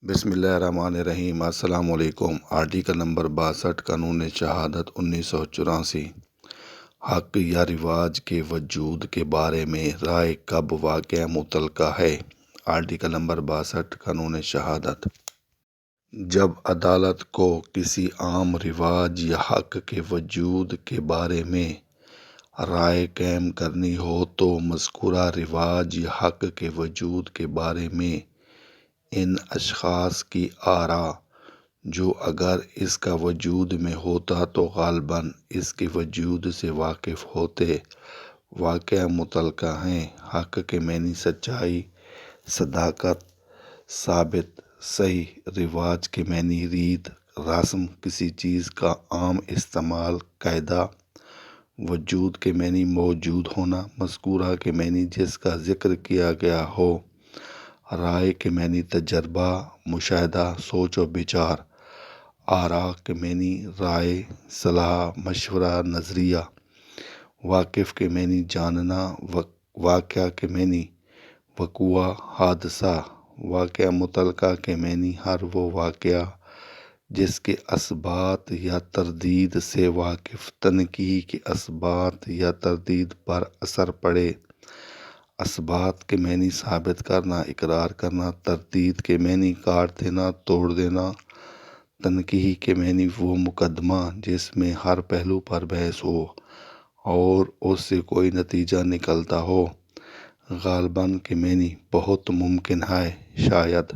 بسم اللہ الرحمن الرحیم۔ السلام علیکم۔ آرٹیکل نمبر 62 قانون شہادت 1984۔ حق یا رواج کے وجود کے بارے میں رائے کب واقع متعلقہ ہے۔ آرٹیکل نمبر 62 قانون شہادت۔ جب عدالت کو کسی عام رواج یا حق کے وجود کے بارے میں رائے قائم کرنی ہو تو مذکورہ رواج یا حق کے وجود کے بارے میں ان اشخاص کی آراء جو اگر اس کا وجود میں ہوتا تو غالباً اس کے وجود سے واقف ہوتے واقع متعلقہ ہیں۔ حق کے معنی سچائی، صداقت، ثابت، صحیح۔ رواج کے معنی ریت، رسم، کسی چیز کا عام استعمال، قاعدہ۔ وجود کے معنی موجود ہونا۔ مذکورہ کے معنی جس کا ذکر کیا گیا ہو۔ رائے کے معنی تجربہ، مشاہدہ، سوچ و بچار۔ آراء کے معنی رائے، صلاح، مشورہ، نظریہ۔ واقف کے معنی جاننا۔ واقعہ کے معنی وقوع، حادثہ۔ واقع متعلقہ کے معنی ہر وہ واقعہ جس کے اثبات یا تردید سے واقف، تنقیح کے اثبات یا تردید پر اثر پڑے۔ اثبات کے معنی ثابت کرنا، اقرار کرنا۔ تردید کے معنی کاٹ دینا، توڑ دینا۔ تنقیح کے معنی وہ مقدمہ جس میں ہر پہلو پر بحث ہو اور اس سے کوئی نتیجہ نکلتا ہو۔ غالباً کے معنی بہت ممکن ہے، شاید۔